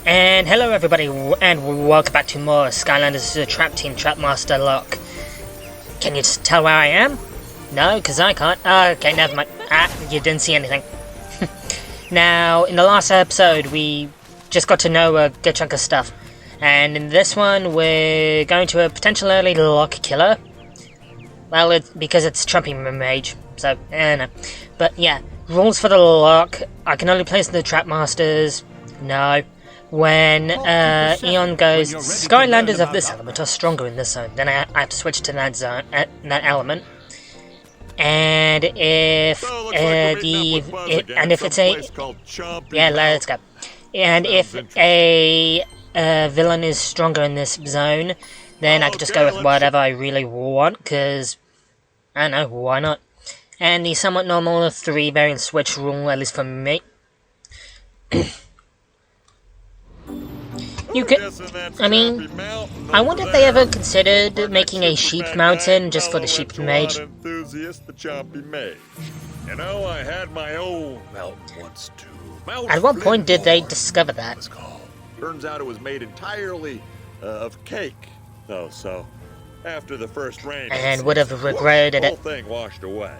And hello everybody, and welcome back to more Skylanders Trap Team Trap Master Locke. Can you tell where I am? No, because I can't. Okay, never mind. You didn't see anything. Now, in the last episode, we just got to know a good chunk of stuff. And in this one, we're going to a potential early Locke killer. Well, because it's Chompy mage, so, no. But yeah, rules for the Locke. I can only place the Trap Masters. No. When Eon goes, Skylanders of this element are stronger in this zone, then I have to switch to that zone, that element. And if if it's a let's go. And if a villain is stronger in this zone, then I could just go with whatever I really want, because I don't know, why not? And the somewhat normal 3 variant switch rule, at least for me. You could, I mean, I wonder if they ever considered making a sheep mountain just for the sheep mage. You know, I had my own mountain once too. At what point did they discover that? Turns out it was made entirely of cake, though. So after the first rain, and would have regretted the whole it. thing washed away.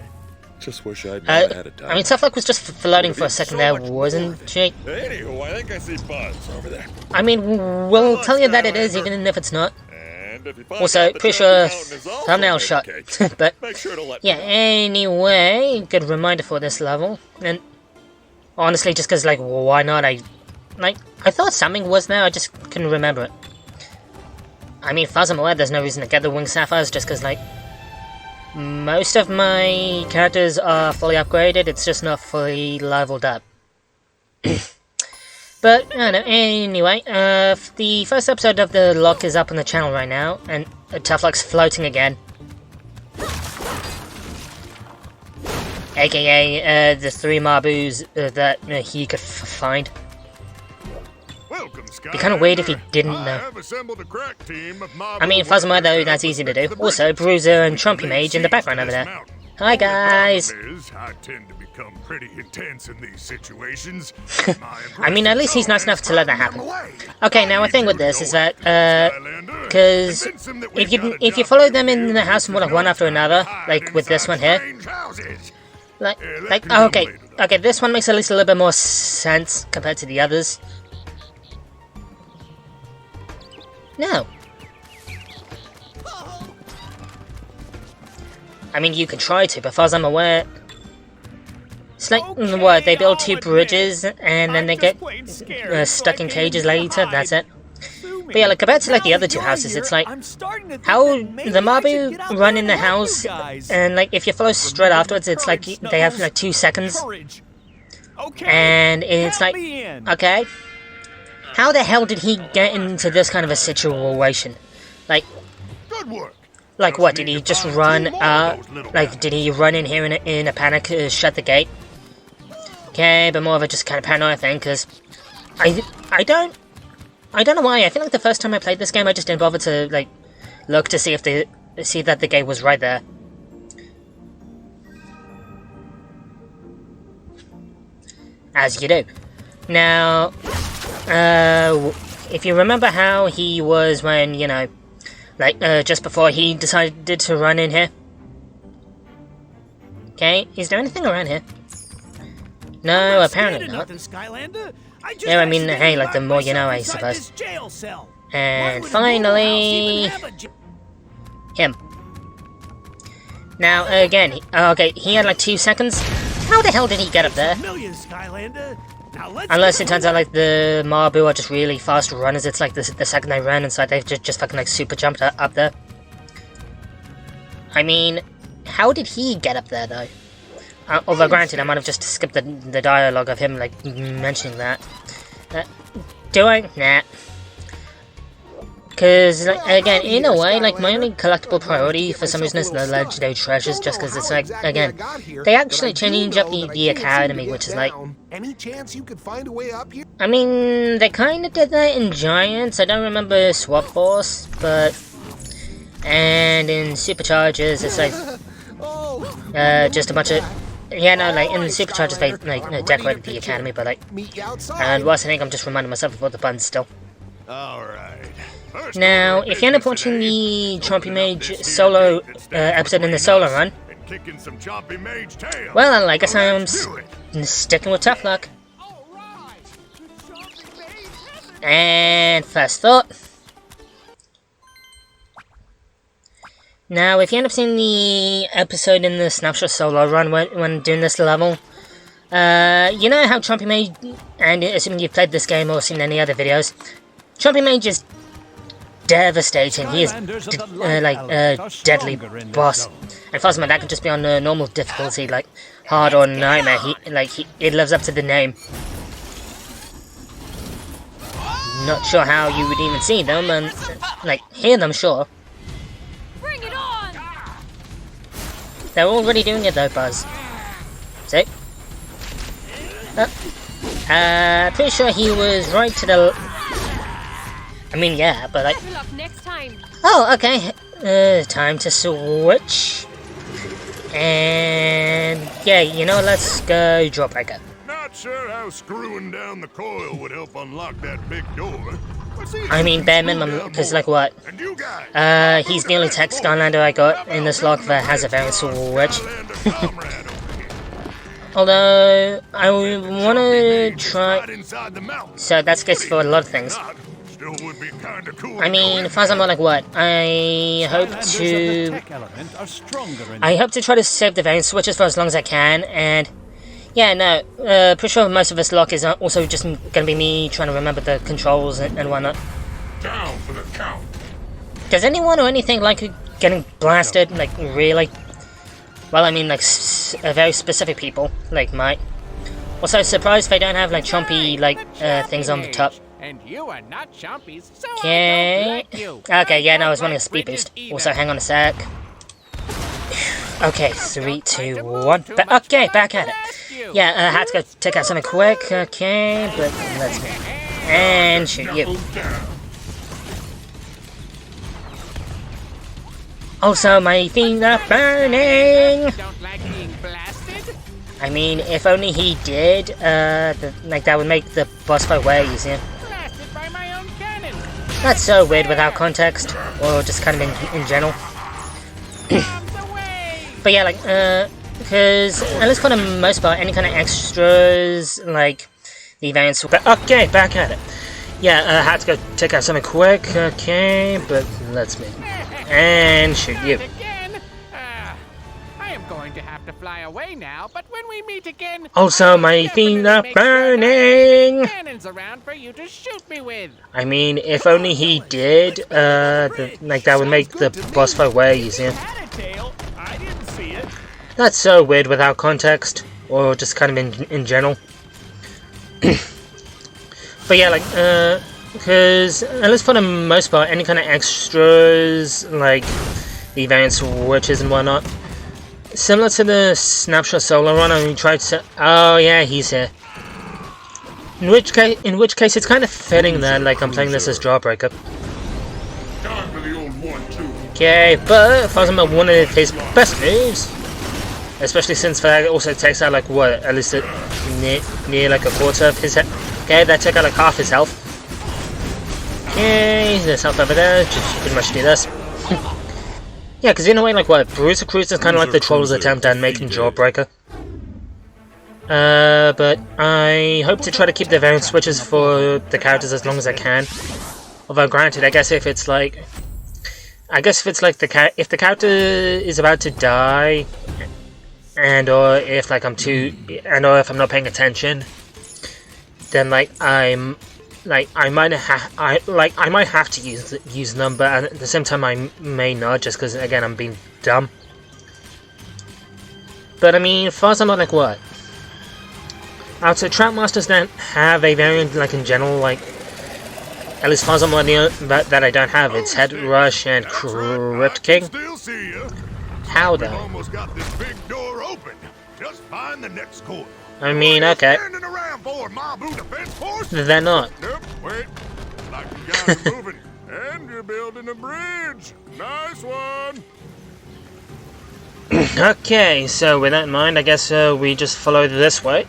Just wish I'd known ahead of time. I mean, Locke was just floating for a second there, wasn't she? Anywho, I think I see Buzz over there. I mean, we'll tell you that it is, even if it's not. And if you find Also, pretty sure thumbnail shot. Cake, But make sure to let yeah, me know. anyway, good reminder for this level. And honestly, just because, like, why not? I thought something was there, I just couldn't remember it. I mean, as far as I'm aware, there's no reason to get the wing sapphires, just because, like, most of my characters are fully upgraded, it's just not fully leveled up. But, I don't know, anyway, the first episode of the Locke is up on the channel right now, and Tough Luck's floating again. AKA, the 3 Mabus that he could find. It'd be kind of weird if he didn't know. I mean, Fuzzma though, that's easy to do. Also, Bruiser and Chompy Mage in the background over there. Hi guys! I tend to become pretty intense in these situations. I mean, at least he's nice enough to let that happen. Okay, now a thing with this is that, because if you follow them in the house more like one after another, like with this one here, okay, this one makes at least a little bit more sense compared to the others. No. I mean, you can try to, but as far as I'm aware, it's like, what, they build 2 bridges, and then they get stuck in cages later, that's it. But yeah, like, compared to, like, the other 2 houses, it's like, how the Mabu run in the house, and, like, if you follow straight afterwards, it's like, they have, like, 2 seconds. And it's like, okay. How the hell did he get into this kind of a situation? Like what, did he just run, did he run in here in a panic, shut the gate? Okay, but more of a just kind of paranoia thing, because I don't know why. I feel like the first time I played this game, I just didn't bother to, like, look to see that the gate was right there. As you do. Now, if you remember how he was when, you know, like, just before he decided to run in here. Okay, is there anything around here? No, apparently not. Yeah, I mean, hey, like, the more you know, I suppose. And finally, him. Now, again, okay, he had like 2 seconds. How the hell did he get up there? Unless it turns out like the Mabu are just really fast runners, it's like the second they ran inside, they've just fucking like super jumped up there. I mean, how did he get up there though? Although granted, I might have just skipped the dialogue of him like mentioning that. Do I? Nah. Because, like, again, in a way, like, my only collectible priority for some reason is the legendary treasures, just because it's like, again, they actually change up the academy, which is like, any chance you could find a way up here? I mean, they kind of did that in Giants. I don't remember Swap Force, but, and in Superchargers, it's like, just a bunch of Yeah, no, like, in the Superchargers, they, like, decorated the Academy, but, like, Meet you outside. and whilst I think I'm just reminding myself of all the buttons still. Alright. Now, if you end up watching the Chompy Mage solo episode in the solo run, Kicking some chompy mage tail. well, I guess I'm Let's do it. sticking with Tough Luck. And first thought. Now, if you end up seeing the episode in the Snapshot solo run when doing this level, you know how Chompy Mage, and assuming you've played this game or seen any other videos, Chompy Mage is devastating. He is deadly boss. And Phosma, that could just be on normal difficulty, like hard or nightmare. It lives up to the name. Not sure how you would even see them and hear them. Sure, Bring it on! they're already doing it though, Buzz. See? Pretty sure he was right to the. I mean, yeah, but like. Better luck next time. Oh, okay. Time to switch. And yeah, you know, let's go Jawbreaker. Not sure how screwing down the coil would help unlock that big door. I mean, bare minimum, because like what? And you guys, He's the only tech Skylander I got in this log that has a variant switch. Although, I want to try. So that's good for a lot of things. I mean, as far as I'm like what? I hope to try to save the variant switches for as long as I can, and yeah, no, pretty sure most of this lock is also just gonna be me trying to remember the controls and whatnot. Down for the count. Does anyone or anything like getting blasted? Like really? Well, I mean, like very specific people, like might. Also, surprised if I don't have like chompy things on the top. And you are not chompies, so Okay. I don't like you. Okay, yeah, no, I was running a speed boost. Also, hang on a sec. Okay, 3, 2, 1. Okay, back at it. Yeah, I had to go take out something quick. Okay, but let's go. And shoot you. Also, my feet are burning. Don't like being blasted? I mean, if only he did, that would make the boss fight way easier. Blasted by my own cannon. That's so weird without context, or just kind of in general. Bombs away. But yeah, because at least for the most part, any kind of extras, like the variants. But okay, back at it. Yeah, I had to go take out something quick. Okay, but let's me. And shoot you. Again? I am going to have to fly away now, but when we meet again... Also, my feet are definitely make sure burning. cannons around for you to shoot me with. I mean, if only he did, that would make the boss fight way easier. Had a tail. I didn't see it. That's so weird without context, or just kind of in general. But yeah, because at least for the most part, any kind of extras, like the variant switches and whatnot, similar to the Snapshot solo run, I tried to. Oh yeah, he's here. In which case, it's kind of fitting that I'm playing this as Jawbreaker. Time for the old 1-2. Okay, but if I was one of his best moves, especially since that also takes out at least near a quarter of his head. Okay, that took out half his health. Okay, there's health over there. Just pretty much do this. Yeah, because in a way, Bruiser Cruiser is kind of like the Troll's attempt at making Jawbreaker. But I hope to try to keep the variant switches for the characters as long as I can. Although, granted, I guess if it's if the character is about to die, or if I'm not paying attention, then I might have to use them, but at the same time I may not, just because again I'm being dumb. But I mean, far as I'm what? Outside Trap Masters that have a variant in general, at least far as I'm that I don't have, it's Head Rush and Crypt King. Still see ya. How We've though? almost got this big door open. Just find the next coil. I mean, okay. Standing around for Mabu Defense Force? They're not. Nope, wait. Like you guys are moving. And you're building a bridge. Nice one. Okay, so with that in mind, I guess we just follow this way.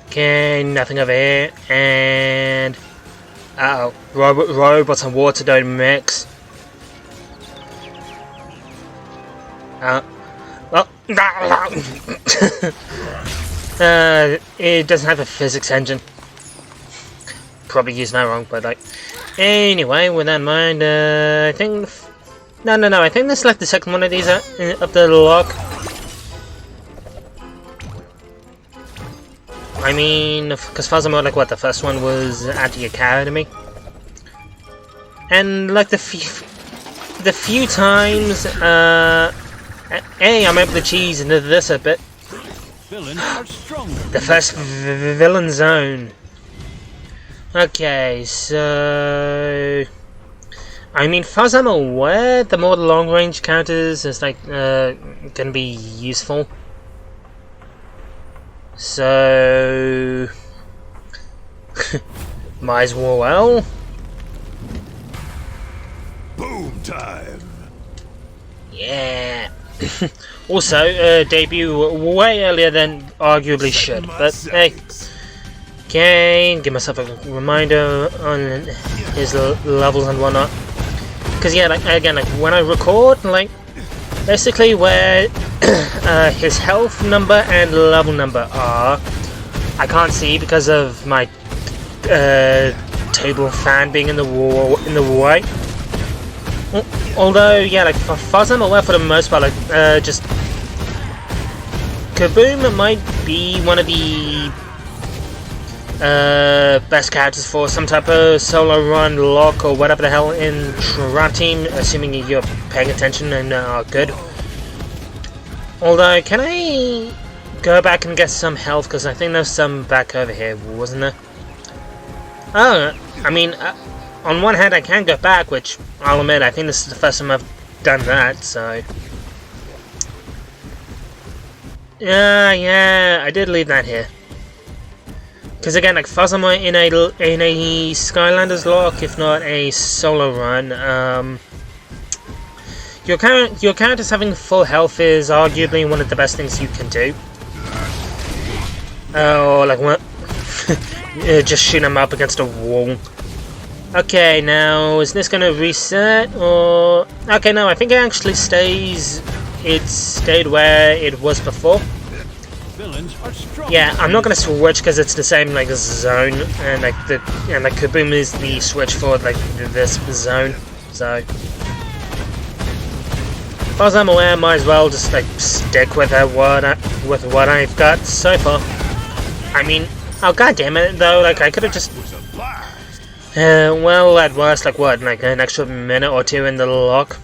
Okay, nothing over here, and... uh-oh, robots and water don't mix. Well, it doesn't have a physics engine. Probably used that wrong, but like... Anyway, with that in mind, I think... No, I think this is like the second one of these up the Locke. I mean, because far as I'm aware, like what, the first one was at the academy? And like the few times, hey, I'm able to cheese into this a bit. The first villain zone. Okay, so... I mean, far as I'm aware, the more long-range counters is like, gonna be useful. So... might as well. Boom time. Yeah. Also, debut way earlier than arguably should, but hey. Okay, give myself a reminder on his levels and whatnot. Because yeah, like again, like when I record, like basically where his health number and level number are, I can't see because of my table fan being in the way. Although, yeah, like as far as I'm aware, for the most part, like just Kaboom might be one of the best characters for some type of solo run, Locke, or whatever the hell in Trap Team, assuming you're paying attention and are good. Although, can I go back and get some health? Because I think there's some back over here, wasn't there? Oh, I mean, on one hand I can go back, which I'll admit, I think this is the first time I've done that, so... Yeah, I did leave that here. Because again, like, far as I'm in a Skylanders Locke, if not a solo run, your character's having full health is arguably one of the best things you can do. Or like what? Just shoot him up against a wall. Okay, now is this gonna reset or? Okay, no, I think it actually stays. It stayed where it was before. Yeah, I'm not gonna switch because it's the same like zone, and like Kaboom is the switch for like this zone. So, as far as I'm aware, I might as well just like stick with what I've got so far. I mean, oh god damn it though, like I could have just. Well, at worst, like what, like an extra minute or two in the Locke.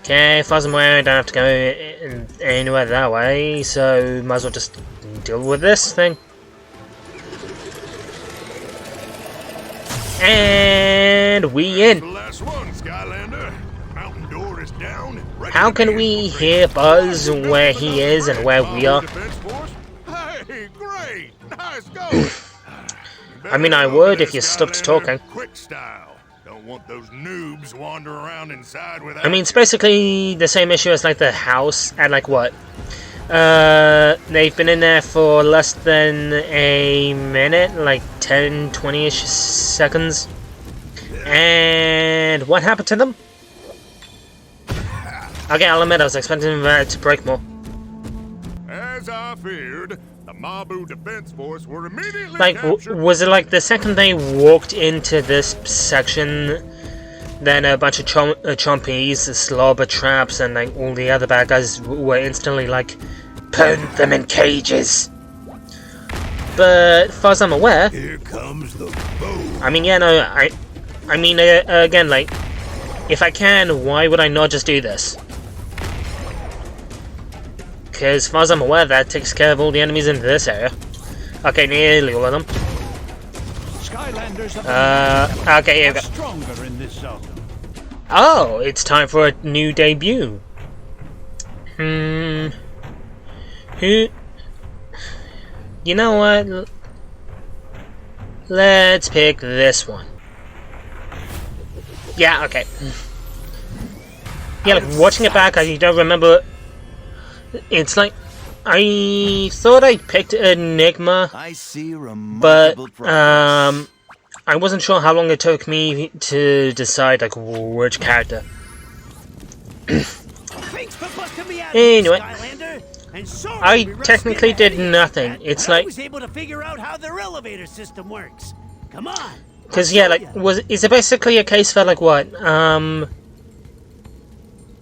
Okay, as far as I'm aware, I don't have to go anywhere that way, so might as well just deal with this thing. And we in. The last one, Skylander. Mountain door is down. How can we hear Buzz where he is and where we are? Hey, great, nice going. I mean, I would if you stopped talking. Quick style. Don't want those noobs wandering around inside without. I mean, it's basically the same issue as like the house and like what? They've been in there for less than a minute, like 10, 20-ish seconds. And what happened to them? Okay, I'll admit I was expecting that to break more. As I feared, the Mabu Defense Force were immediately Like, captured. was it like the second they walked into this section, then a bunch of chompies, slobber traps, and like all the other bad guys were instantly like, put them in cages. But as far as I'm aware, Here comes the bow. I mean, yeah, no, I mean, again, like, if I can, why would I not just do this? Because as far as I'm aware, that takes care of all the enemies in this area. Okay, nearly all of them. Skylanders okay, here we go. stronger in this zone. Oh, it's time for a new debut. Who? You know what? Let's pick this one. Yeah, okay. Yeah, like, watching it back, I don't remember. It's like, I thought I picked Enigma, I see but, remarkable progress. I wasn't sure how long it took me to decide, like, which character. Thanks for busting me out, Anyway, Skylander. And sorry I we rushed technically in ahead did of you, nothing. Pat, It's but I like, was able to figure out how their elevator system works. Come on. because yeah, like, is it basically a case for like what?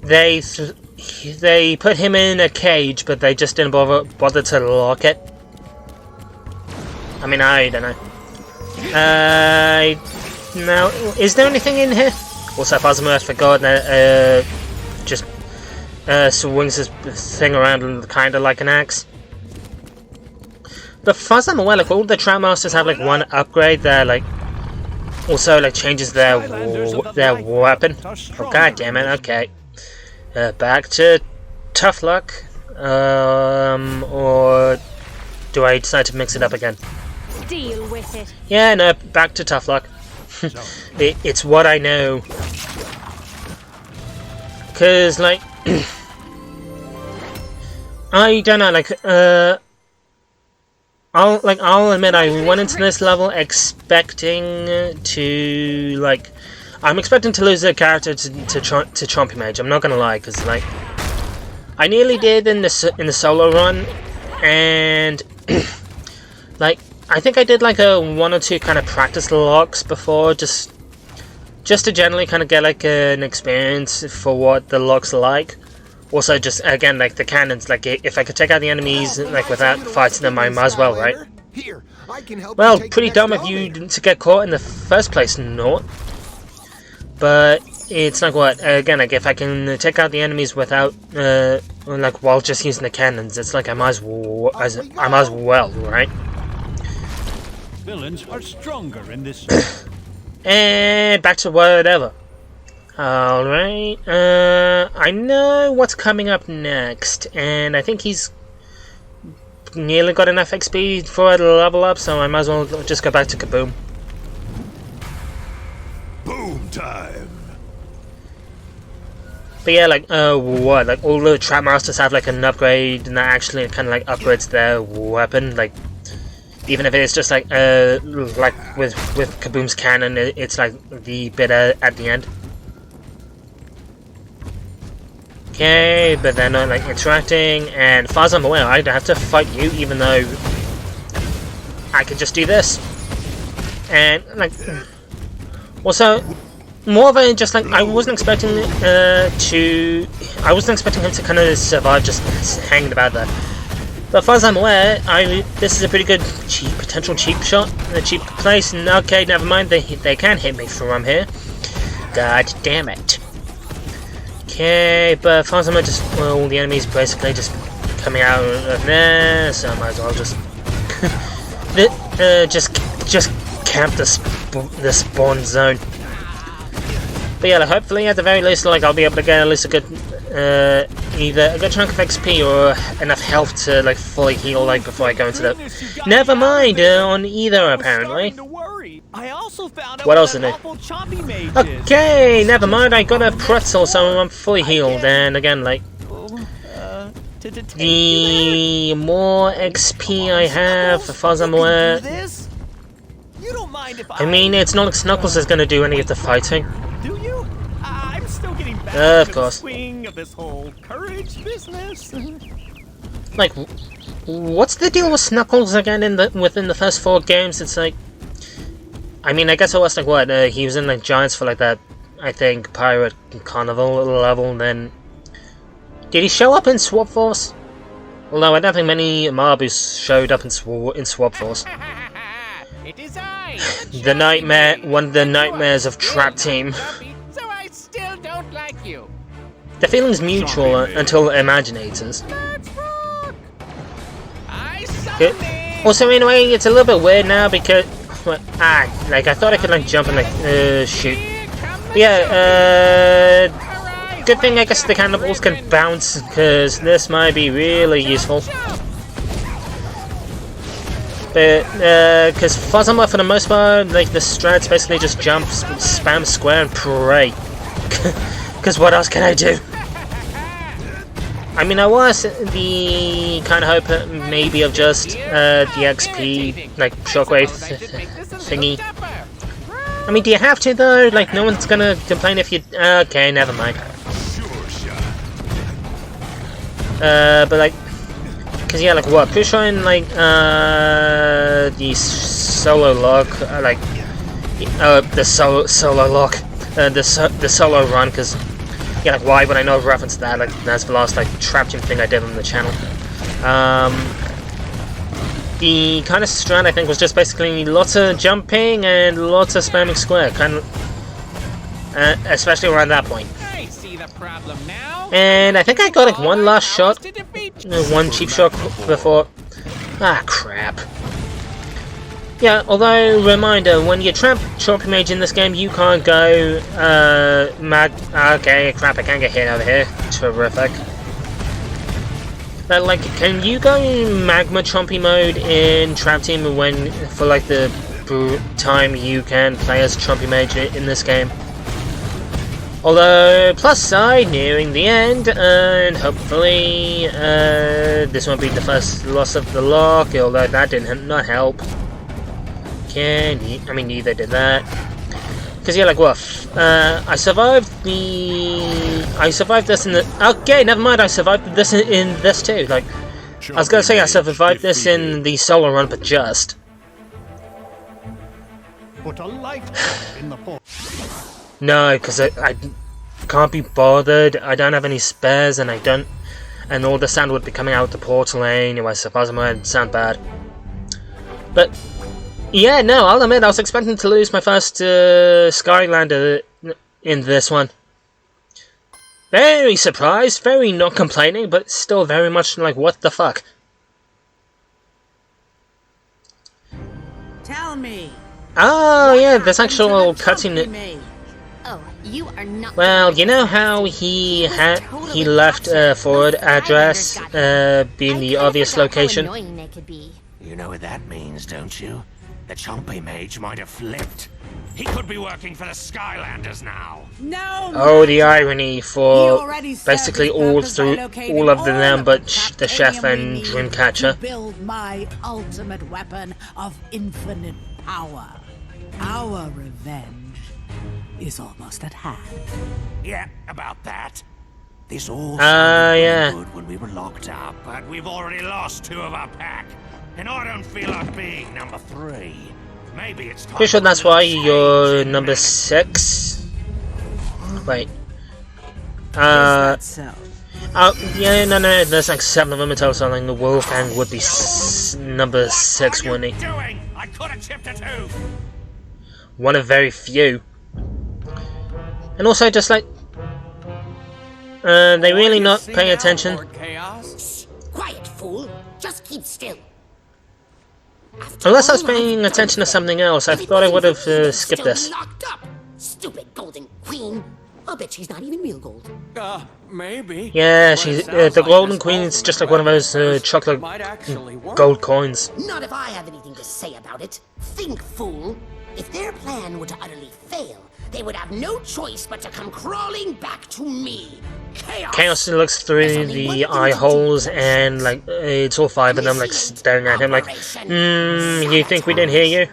They put him in a cage, but they just didn't bother to lock it. I mean, I don't know. Now, is there anything in here? Also, Fazma, I forgot that just swings his thing around kind of like an axe. But far as I'm aware, like all the Trap Masters have like one upgrade that like also like changes their weapon. Oh god damn it! Okay, back to Tough Luck, or do I decide to mix it up again? Deal with it. Yeah, no, back to Tough Luck. It's what I know. Cause like I don't know, like I'll admit I went into this level expecting to like I'm expecting to lose a character to Chompy Mage. I'm not gonna lie, cause like I nearly did in the solo run, and like I think I did like a 1 or 2 kind of practice locks before, just to generally kind of get like an experience for what the locks are like. Also, just again like the cannons, like if I could take out the enemies like without fighting them, I might as well, right? Here, I can help Well, you take pretty the dumb next of you elevator. to get caught in the first place, not. But it's like what again, like if I can take out the enemies without like while just using the cannons, it's like I might as well, right? Villains are stronger in this zone. And back to whatever. Alright, I know what's coming up next, and I think he's nearly got enough XP for a level up, so I might as well just go back to Kaboom. Boom time. But yeah, like, what, like, all the Trap Masters have, like, an upgrade that actually kind of, like, upgrades their weapon, like, even if it is just, like with Kaboom's cannon, it's, like, the bit at the end. Okay, but they're not like interacting, and as far as I'm aware, I'd have to fight you, even though I could just do this. And like, also, more of a just like I wasn't expecting him to kind of survive just hanging about there. But as far as I'm aware, this is a pretty good potential cheap shot, a cheap place. And okay, never mind, they can hit me from here. God damn it. Okay, but as far as I'm just all the enemies basically just coming out of there, so I might as well just just camp the spawn zone. But yeah, like, hopefully at the very least, like I'll be able to get at least a good either a good chunk of XP or enough health to like fully heal like before I go into the. Never mind on either apparently. I also found out What else that is it? awful Chompy Mage is. Okay, never mind. I got a pretzel, so I'm fully healed. And again, like the more XP I have, as far as I'm aware. You don't mind if I mean, it's not like Snuggles is going to do any of the fighting. Do you? I'm still getting back Of to course. the swing of this whole courage business. Like, what's the deal with Snuggles again within the first 4 games? It's like, I mean, I guess it was like what he was in like Giants for like that, I think, Pirate Carnival level. Then did he show up in Swap Force? Although I don't think many Marbus showed up in Swap Force. It is I, The nightmare, one of the nightmares of Trap Team. so I still don't like you. The feeling's mutual until Imaginators. Let's rock. I Okay. summon it. Also, in a way, it's a little bit weird now because, like I thought I could like jump and like shoot. Here come the But yeah, good thing I guess the cannonballs can bounce because this might be really useful. But, because Fuzzelma, for the most part, like, the strats basically just jump, spam square, and pray. Because what else can I do? I mean, I was the kind of hope maybe of just the XP, like, shockwave thingy. I mean, do you have to, though? Like, no one's gonna complain if you... Okay, never mind. But, like... Because, yeah, like, what? Pretty sure in, like, the solo Locke, like... the solo Locke. The solo run, because... Yeah, like, why would I know a reference to that? Like, that's the last, like, trap team thing I did on the channel. The kind of strat, I think, was just basically lots of jumping and lots of spamming square. Kind of... especially around that point. I see the problem now. And I think I got, like, one last shot. One cheap shot before... Ah, crap. Yeah, although, reminder, when you trap Chompy Mage in this game, you can't go, okay, crap, I can't get hit over here. Terrific. But, like, can you go Magma Chompy mode in Trap Team when, for, like, the time you can play as Chompy Mage in this game? Although, plus side, nearing the end, and hopefully, this won't be the first loss of the Locke, although that did not help. I mean, neither did that. Because, yeah, like, what? I survived this in the... Okay, never mind, I survived this in this too. Like, I was gonna say I survived this in the solo run, but just. Put a light in the pot. No, because I can't be bothered. I don't have any spares, and I don't... And all the sound would be coming out the portal anyway, so it would sound bad. But... Yeah, no, I'll admit I was expecting to lose my first Skylander in this one. Very surprised, very not complaining, but still very much like, what the fuck? Tell me. Oh, yeah, there's actual cutscene. Oh, you are not. Well, you know how he left forward address being the obvious location? You know what that means, don't you? The Chompy Mage might have flipped. He could be working for the Skylanders now. No. Oh, the irony for basically all of them, but the chef and Dreamcatcher. To build my ultimate weapon of infinite power. Our revenge is almost at hand. Yeah, about that. This all sounded yeah. good when we were locked up, but we've already lost 2 of our pack. And I don't feel like being number 3. Maybe it's time. Pretty sure that's why you're number 6. Wait. Is that so? Yeah, no, there's like 7 of them in total, so like the Wolfgang would be number 6, wouldn't he? Doing? I could have chipped a tooth. One of very few. And also, just like... they really not paying attention. Chaos? Quiet, fool. Just keep still. Unless I was paying attention to something else, I thought I would have skipped this. Locked up. Stupid golden queen. I'll bet she's not even real gold. Maybe. Yeah, she's the golden queen is just like one of those chocolate gold coins. Not if I have anything to say about it. Think, fool. If their plan were to utterly fail, they would have no choice but to come crawling back to me. Kaos looks through the eye holes and like it's all 5 of them like staring at him like, you think we didn't hear you?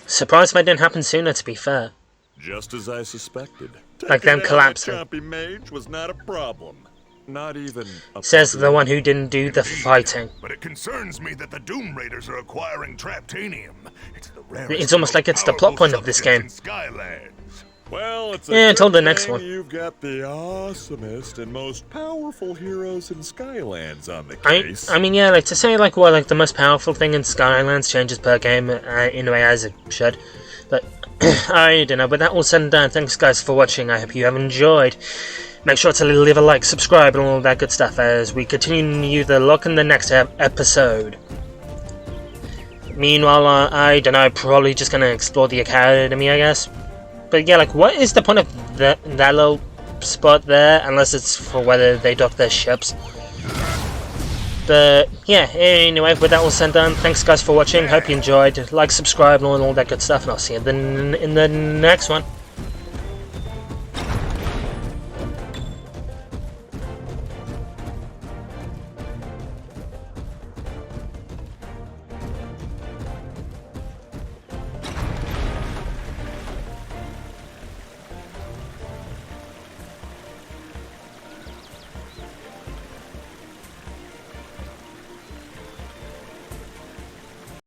Surprised if it didn't happen sooner, to be fair. Just as I suspected. Like them collapsing. Chompy Mage was not a problem. Not even a Says the one who didn't do the fighting. But it concerns me that the Doom Raiders are acquiring Traptanium. It's the rarest, It's almost like it's the plot point of this game. Skylands. Well, it's Yeah, until the good next thing one. You've got the awesomest and most powerful heroes in Skylands on the case. I mean, yeah, like to say like what like the most powerful thing in Skylands changes per game in a way as it should, but I don't know. But that all said and done, thanks guys for watching. I hope you have enjoyed. Make sure to leave a like, subscribe, and all that good stuff as we continue the Locke in the next episode. Meanwhile, I don't know, probably just gonna explore the academy, I guess. But yeah, like, what is the point of that little spot there, unless it's for whether they dock their ships? But yeah, anyway, with that all said and done, thanks guys for watching. Hope you enjoyed. Like, subscribe, and all that good stuff, and I'll see you in the next one.